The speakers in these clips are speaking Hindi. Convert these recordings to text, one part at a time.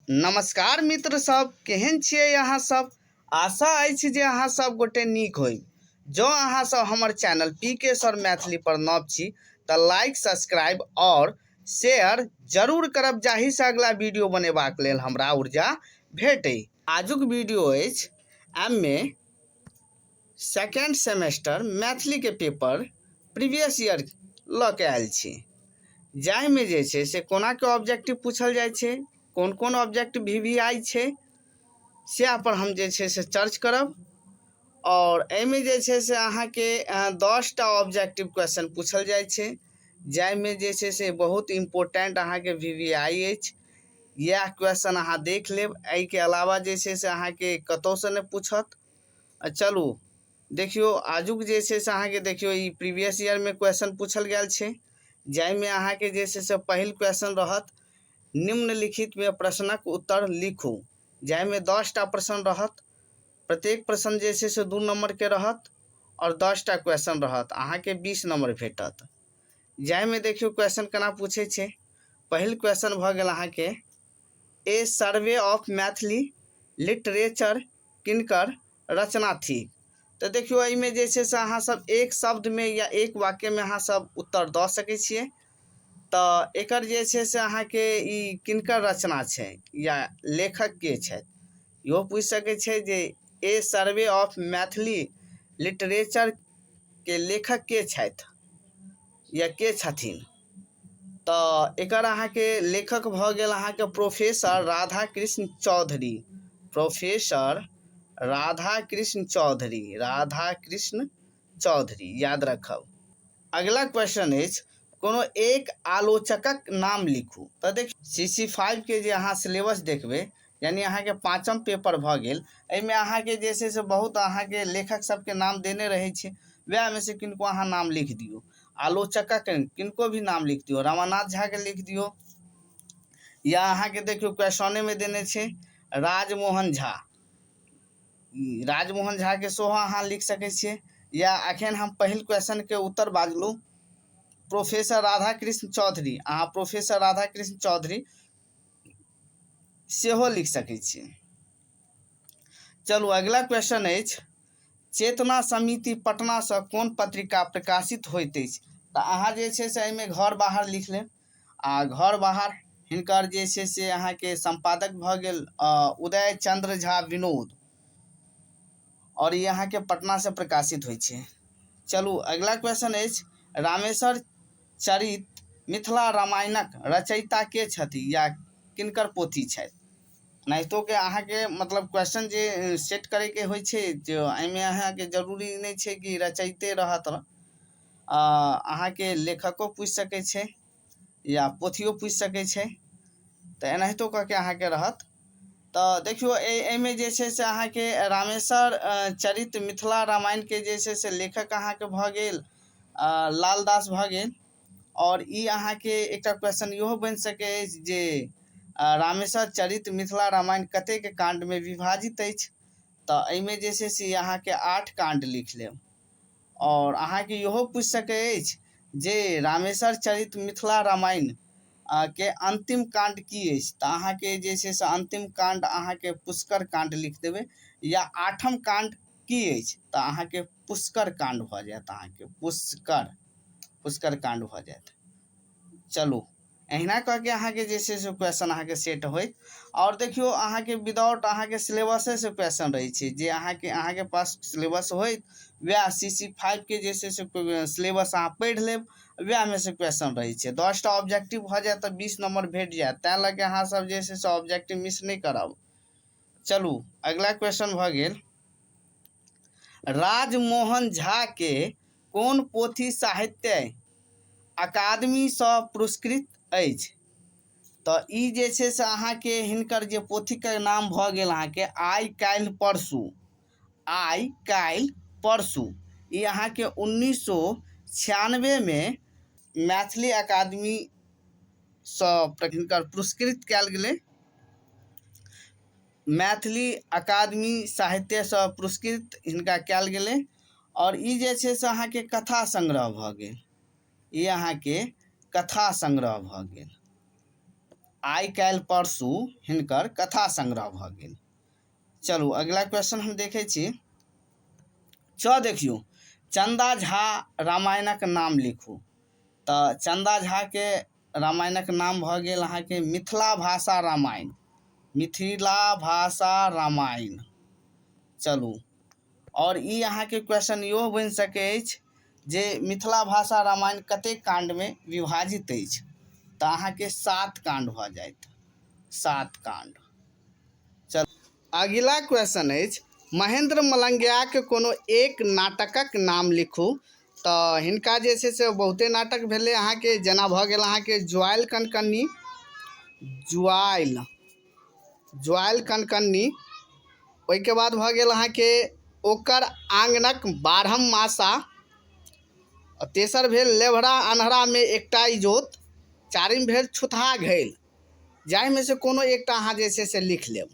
नमस्कार मित्र सब, केहन छियै अहाँ सब। आशा अछि जे अहाँ सब गोटे नीक होइ। जो अहाँ सब हमर चैनल पीके सर मैथिली पर नव छी तऽ लाइक, सब्सक्राइब और शेयर जरूर करब, जाहि से अगला वीडियो बनेबाक लेल हमरा ऊर्जा भेटै। आजुक वीडियो अछि एम.ए. सेकेंड सेमेस्टर मैथिली के पेपर प्रीवियस ईयर लऽ के आयल छी, जाहिमे जे छै से कोना के ऑब्जेक्टिव पूछल जाइ छै, कोन कोन ऑब्जेक्टिव VVI छै, से पर हम जे छै से चर्च करब। और एहिमे जे छै से अहाँके 10टा ऑब्जेक्टिव क्वेश्चन पूछल जाइ छै, जाहिमे जे छै से बहुत इम्पोर्टेंट अहाँके VVI अछि। यह क्वेश्चन अहाँ देख लेब। एहिके अलावा जे छै से अहाँके कतौसँ नहि पूछत। चलू देखियौ, आजुक जे छै से अहाँके देखियौ, ई प्रीवियस ईयरमे क्वेश्चन पूछल गेल छै, जाहिमे अहाँके जे छै से पहिल क्वेश्चन रहत निम्नलिखित में प्रश्नक उत्तर लिखू, जाहिमे 10टा प्रश्न रहत। प्रत्येक प्रश्न जे छै से 2 नंबर के रहत और 10टा क्वेश्चन रहत, अहाँके 20 नंबर भेटत। जाहिमे देखियौ क्वेश्चन केना पूछे छै। पहिल क्वेश्चन भऽ गेल अहाँके ए सर्वे ऑफ मैथिली लिटरेचर किनकर रचना थी। तो देखियो एहिमे जे छै से अहाँ सब एक शब्द में या एक वाक्य में अहाँ सब उत्तर दऽ सकै छियै। तो एकर जे छै से अहाँके ई किनकर रचना छै या लेखक के छथि, इहो पूछि सकै छै जे ए सर्वे ऑफ मैथिली लिटरेचर के लेखक के छथि या के छथिन। तो एकर अहाँके लेखक भऽ गेल अहाँके प्रोफेसर राधाकृष्ण चौधरी। प्रोफेसर राधाकृष्ण चौधरी, राधाकृष्ण चौधरी याद रखब। अगला क्वेश्चन अछि कोनो एक आलोचकक नाम लिखू। तो देखिए CC5 के जे अहाँ सिलेबस देखबै, यानी अहाँके 5म पेपर भऽ गेल, एहिमे अहाँके जे छै से बहुत अहाँके लेखक सबके नाम देने रहै छै, वएह में से किनको अहाँ नाम लिख दियौ। आलोचकक किनको भी नाम लिख दियौ, रामानाथ झा के लिख दियौ, या अहाँके देखियौ क्वेश्चने में देने छै राजमोहन झा, राजमोहन झा के सेहो अहाँ लिख सकै छियै। या अखन हम पहिल क्वेश्चन के उत्तर बाजलू प्रोफेसर राधाकृष्ण चौधरी, अहाँ प्रोफेसर राधाकृष्ण चौधरी सेहो लिख सकै छियै। चलू अगला क्वेश्चन अछि चेतना समिति पटना से कोन पत्रिका प्रकाशित होइत अछि। तो अहाँ जे छै से एहिमे घर बाहर लिख लेब। आ घर बाहर हिनकर जे छै से अहाँके संपादक भऽ गेल उदय चंद्र झा विनोद, और ये अहाँके पटना से प्रकाशित होइ छै। चलू अगला क्वेश्चन अछि रामेश्वर चरित मिथिला रामायणक रचयिता के छथि या किनकर पोथी छथि। नाहितो के अहाँके मतलब क्वेश्चन जे सेट करे के होइ छै, जो एहिमे अहाँके जरूरी नहीं छै कि रचयिते रहत, अहाँके लेखको पूछ सकै छै या पोथियो पूछ सकै छै। तो एनाहितो करके अहाँके रहत। तो देखियो एहिमे जे छै से अहाँके रामेश्वर चरित मिथिला रामायण के जे छै से लेखक अहाँके भऽ गेल लालदास भऽ गेल। और ई अहाँके एकटा क्वेश्चन इहो बनि सकै अछि जे रामेश्वर चरित मिथिला रामायण कतेक कांड में विभाजित अछि। तो एहिमे जे छै से अहाँके 8 कांड लिख लेब। और अहाँके इहो पूछ सकै अछि जे रामेश्वर चरित मिथिला रामायण के अंतिम कांड की अछि। तो अहाँके जे छै से अंतिम कांड अहाँके पुष्कर कांड लिख देबै। या 8म कांड की अछि तो अहाँके पुष्कर कांड भऽ जायत, अहाँके पुष्कर कांड भऽ जायत। चलू एहिना करके अहाँके जे छै से क्वेश्चन अहाँके सेट होइत। और देखियो अहाँके विदाउट अहाँके सिलेबसे से क्वेश्चन रहै छै, जे अहाँके पास सिलेबस होइत वएह CC5 के जे छै से सिलेबस अहाँ पढ़ि लेब, वएह में से क्वेश्चन रहै छै। 10टा ऑब्जेक्टिव भऽ जायत तऽ 20 नंबर भेट जायत, तैं लगे अहाँ सब जे छै से ऑब्जेक्टिव मिस नहीं करब। चलू अगला क्वेश्चन भऽ गेल राजमोहन झा के कोन पोथी साहित्य अकादमी सँ पुरस्कृत अछि। तो ई जे छै से अहाँके हिनकर जे पोथी के नाम भऽ गेल अहाँके आइ काल्हि परसू, आइ काल्हि परसू। ई अहाँके 1996 में मैथिली अकादमी सँ हिनकर पुरस्कृत कयल गेलै, मैथिली अकादमी साहित्य सँ पुरस्कृत हिनका कयल गेलै। और ई जे छै से अहाँके कथा संग्रह भऽ गेल, ई अहाँके कथा संग्रह भऽ गेल। आइ काल्हि परसू हिनकर कथा संग्रह भऽ गेल। चलू अगला क्वेश्चन हम देखै छी। देखियौ, चंदा झा रामायणक नाम लिखू। तऽ चंदा झा के रामायणक नाम भऽ गेल अहाँके मिथिला भाषा रामायण। मिथिला भाषा रामायण। चलू, और ई अहाँके क्वेश्चन इहो बनि सकै अछि जे मिथिला भाषा रामायण कतेक कांडमे विभाजित अछि। तऽ अहाँके 7 कांड भऽ जायत, 7 कांड। चल अगिला क्वेश्चन अछि, महेंद्र मलंगियाक कोनो एक नाटकक नाम लिखू। तऽ हिनका जे छै से बहुते नाटक भेलै अहाँके, जेना भऽ गेल अहाँके ज्वाइल कनकन्नी, ज्वाइल कनकन्नी। ओहिके बाद भऽ गेल अहाँके ओकर आंगनक 12 मासा। तेसर भेल लेभड़ा अन्हरामे एकटा इजोत। चारिम भेल छुतहा घैल। जाहिमे से कोनो एकटा अहाँ जे छै से लिख लेब।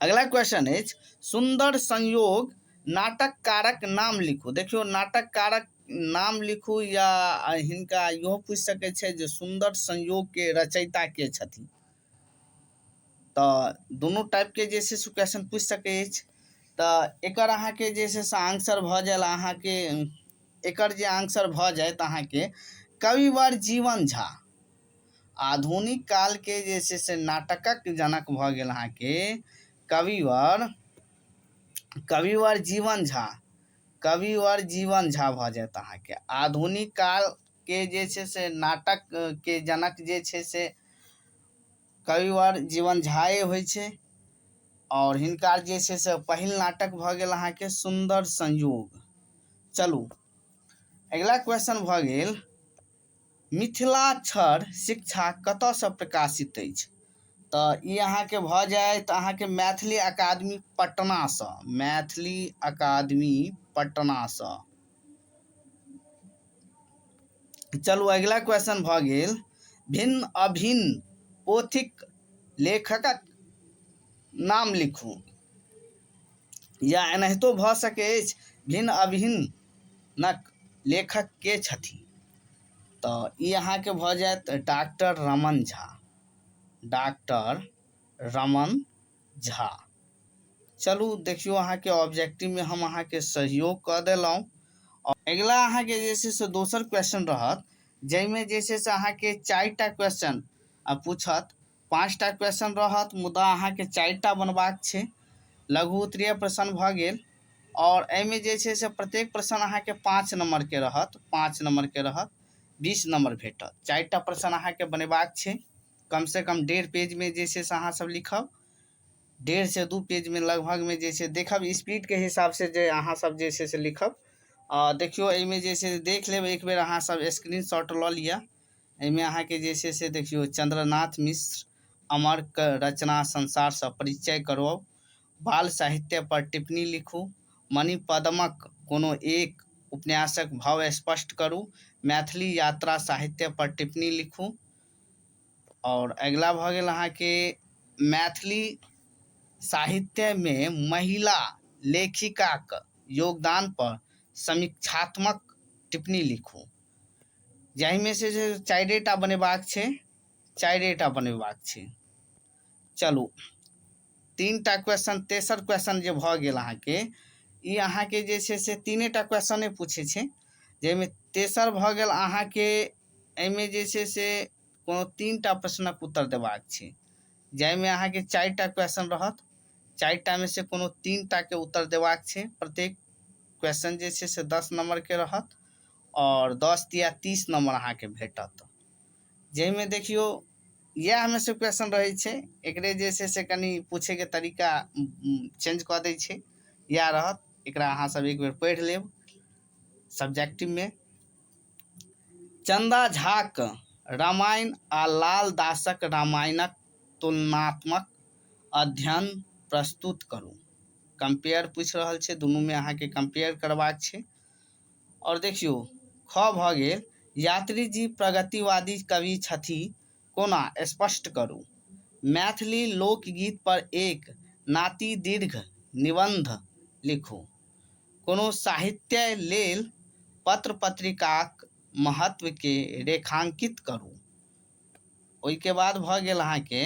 अगला क्वेश्चन अछि, सुंदर संयोग नाटककारक नाम लिखू। देखियौ, नाटककारक नाम लिखू या हिनका इहो पूछि सकै छै जे सुंदर संयोग के रचयिता के छथिन। तऽ दुनू टाइपके जे छै से क्वेश्चन पूछि सकै अछि। तऽ एकर अहाँके जे छै से आंसर भऽ जाएल अहाँके, एकर जे आंसर भऽ जायत अहाँके कविवर जीवन झा। आधुनिक काल के जे छै से नाटकक जनक भऽ गेल अहाँके कविवर जीवन झा। कविवर जीवन झा भऽ जायत अहाँके। आधुनिक काल के जे छै से नाटक के जनक जे छै से कविवर जीवन झाए होइ छै। और हिनका जे छै से पहिल नाटक भऽ गेल अहाँके सुंदर संयोग। चलू अगला क्वेश्चन भऽ गेल, मिथिलाक्षर शिक्षा कतयसँ प्रकाशित अछि। तऽ ई अहाँके भऽ जायत अहाँके मैथिली अकादमी पटनासँ। मैथिली अकादमी पटनासँ। चलू अगला क्वेश्चन भऽ गेल, भिन्न अभिन्न पोथीक लेखकक नाम लिखू। या एनाहितो भऽ सकै अछि, भिन्न अभिन्नक लेखक के छथिन। तऽ ई अहाँके भऽ जायत डॉक्टर रमन झा। डॉक्टर रमन झा। चलू देखियौ, अहाँके ऑब्जेक्टिवमे हम अहाँके सहयोग कऽ देलहुँ। और अगिला अहाँके जे छै से दोसर क्वेश्चन रहत, जाहिमे जे छै से अहाँके 4टा क्वेश्चन पूछत। 5टा क्वेश्चन रहत, मुदा अहाँके 4टा बनबाक छै। लघु उत्तरीय प्रश्न भऽ गेल। और एहिमे जे छै से प्रत्येक प्रश्न अहाँके 5 नंबरके रहत। 5 नंबरके रहत, 20 नंबर भेटत। 4टा प्रश्न अहाँके बनेबाक छै। कमसँ कम 1.5 पेजमे जे छै से अहाँसब लिखब। 1.5 से 2 पेजमे लगभगमे जे छै देखब स्पीडके हिसाबसँ जे अहाँसब जे छै से लिखब। देखियौ, एहिमे जे छै से देख लेब, एक बेर अहाँसब स्क्रीनशॉट लऽ लिअ। एहिमे अहाँके जे छै से देखियौ, चंद्रनाथ मिश्र अमरक रचना संसारसँ परिचय करब। बाल साहित्य पर टिप्पणी लिखू। मणिपद्मक कोनो एक उपन्यासक भाव स्पष्ट करू। मैथिली यात्रा साहित्य पर टिप्पणी लिखू। और अगला भऽ गेल अहाँके मैथिली साहित्यमे महिला लेखिकाक योगदान पर समीक्षात्मक टिप्पणी लिखू। जाहिमे से 4टा बनेबाक छै। 4टा बनेबाक छै। चलू 3टा क्वेश्चन, तेसर क्वेश्चन जे भऽ गेल अहाँके, ई अहाँके जे छै से 3टा क्वेश्चने पूछै छै। जाहिमे तेसर भऽ गेल अहाँके, एहिमे जे छै से कोनो 3टा प्रश्नक उत्तर देबाक छै। जाहिमे अहाँके 4टा क्वेश्चन रहत। 4टामे से कोनो 3टा के उत्तर देबाक छै। प्रत्येक क्वेश्चन जे छै से 10 नंबरके रहत। और 10 या 30 नंबर अहाँके भेटत। जाहिमे देखियौ, इएहमे से क्वेश्चन रहै छै। एकरे जे छै से कनि पूछैके तरीका चेंज कऽ दै छै। इएह रहत, एकरा अहाँसब एक बेर पढ़ि लेब सब्जेक्टिवमे। चंदा झाक रामायण आ लाल दासक रामायणक तुलनात्मक अध्ययन प्रस्तुत करू। कंपेयर पूछि रहल छै, दुनूमे अहाँके कंपेयर करबाक छै। और देखियौ, ख भऽ गेल, यात्री जी प्रगतिवादी कवि छथि कोना स्पष्ट करू। मैथिली लोकगीत पर एक नाति दीर्घ निबंध लिखू। कोनो साहित्य लेल पत्र पत्रिकाक महत्वके रेखांकित करू। ओहिके बाद भऽ गेल अहाँके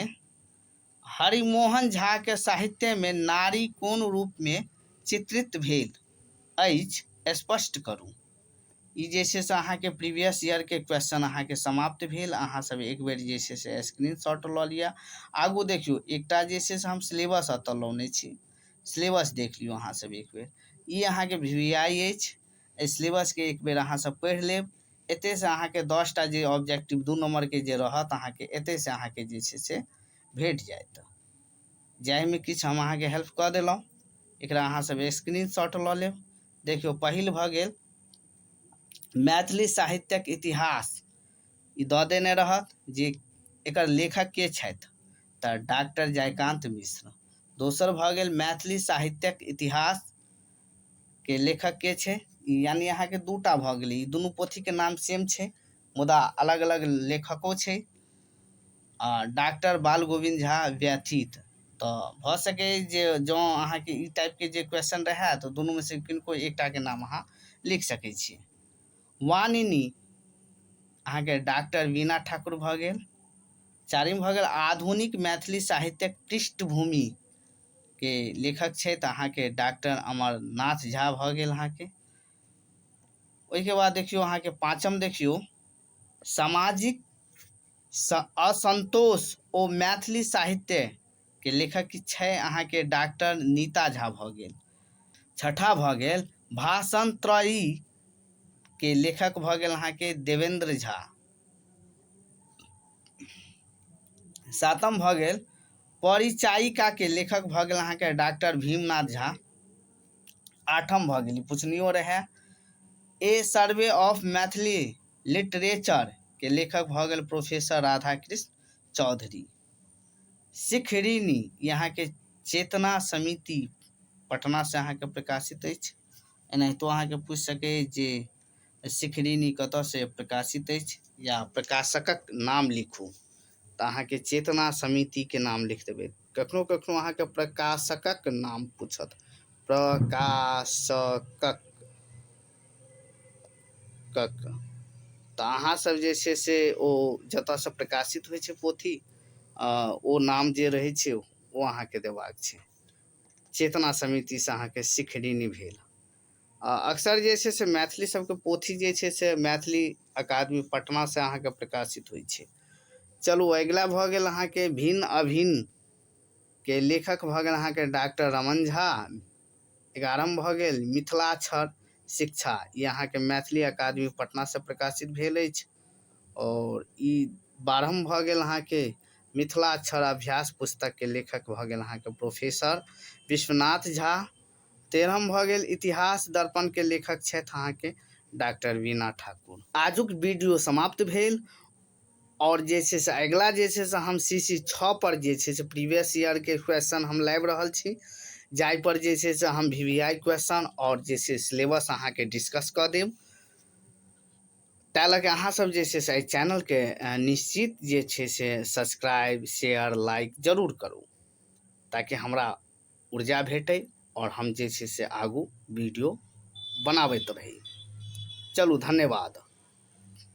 हरिमोहन झा के साहित्य में नारी कोन रूप में चित्रित भेल अछि स्पष्ट करू। ई जे छै से अहाँके प्रीवियस ईयर के क्वेश्चन अहाँके समाप्त भेल। अहाँ सब एक बेर जे छै से स्क्रीनशॉट लऽ लिअ। आगू देखियौ, एकटा जे छै से हम सिलेबस एतऽ लौने छी, सिलेबस देख लियौ अहाँ सब एक बेर। ई अहाँके VVI अछि, एहि सिलेबस के एक बेर अहाँ सब पढ़ि लेब। एते से अहाँके 10टा जे ऑब्जेक्टिव 2 नंबर के जे रहत अहाँके एते से अहाँके जे छै से भेट जायत, जाहिमे किछु हम अहाँके हेल्प कऽ देलहुँ। एकरा अहाँ सब स्क्रीनशॉट लऽ लेब। देखियौ, पहिल भऽ गेल मैथिली साहित्यक इतिहास, ई दऽ देने रहत जे एकर लेखक के छथि, तऽ डॉक्टर जयकांत मिश्र। दोसर भऽ गेल मैथिली साहित्यक इतिहास के लेखक के छै, यानी अहाँके 2टा भऽ गेलै। ई दुनू पोथी के नाम सेम छै मुदा अलग अलग लेखको छै। डॉक्टर बाल गोविंद झा व्यथित। तऽ भऽ सकै जे जँ अहाँके ई टाइपके जे क्वेश्चन रहै तऽ दुनूमे से किनको एकटाके नाम अहाँ लिख सकै छियै। वाणिनी अहाँके डॉक्टर वीणा ठाकुर भऽ गेल। चारिम भऽ गेल आधुनिक मैथिली साहित्यक पृष्ठभूमि के लेखक छै तऽ अहाँके डॉक्टर अमरनाथ झा भऽ गेल अहाँके। ओहिके बाद देखियौ अहाँके पाँचम देखियौ सामाजिक असंतोष ओ मैथिली साहित्य के लेखक छै अहाँके डॉक्टर नीता झा भऽ गेल। छठा भऽ गेल भाषण त्रयी के लेखक भऽ गेल अहाँके देवेंद्र झा। सातम भऽ गेल परिचायिका के लेखक भऽ गेल अहाँके डॉक्टर भीमनाथ झा। आठम भऽ गेल, पूछनियो रहै, ए सर्वे ऑफ मैथिली लिटरेचर के लेखक भऽ गेल प्रोफेसर राधाकृष्ण चौधरी। सिखरिनी यहाँ के चेतना समिति पटना से अहाँके प्रकाशित अछि। एनाहितो अहाँके पूछि सकै जे सिखरिनी कतऽ से प्रकाशित अछि या प्रकाशकक नाम लिखू, तऽ अहाँके चेतना समिति के नाम लिख देबै। कखनो कखनो अहाँके प्रकाशकक नाम पूछत, प्रकाशकक। तऽ अहाँ सब जे छै से ओ जतऽसँ प्रकाशित होइ छै पोथी, ओ नाम जे रहै छै ओ अहाँके देबाक छै। चेतना समितिसँ अहाँके सिखरिनी भेल। अक्सर जे छै से मैथिली सबके पोथी जे छै से मैथिली अकादमी पटनासँ अहाँके प्रकाशित होइ छै। चलू अगिला भऽ गेल अहाँके भिन्न अभिन्न के लेखक भऽ गेल अहाँके डॉक्टर रमन झा। 11म भऽ गेल मिथिलाक्षर शिक्षा, ई अहाँके मैथिली अकादमी पटनासँ प्रकाशित भेल अछि। और ई 12म भऽ गेल अहाँके मिथिलाक्षर अभ्यास पुस्तक के लेखक भऽ गेल अहाँके प्रोफेसर विश्वनाथ झा। 13म भऽ गेल इतिहास दर्पण के लेखक छथि अहाँके डॉक्टर वीणा ठाकुर। आजुक वीडियो समाप्त भेल। और जे छै से अगिला जे छै से हम CC 6 पर जे छै से प्रीवियस ईयर के क्वेश्चन हम लाबि रहल छी, जाहि पर जे छै से हम VVI क्वेश्चन और जे छै सिलेबस अहाँके डिस्कस कऽ देब। तै लऽ कऽ अहाँ सब जे छै से एहि चैनल के निश्चित जे छै से सब्सक्राइब शेयर लाइक जरूर करू, ताकि हमरा ऊर्जा भेटै और हम जे छै से आगू वीडियो बनाबैत रही। चलू धन्यवाद।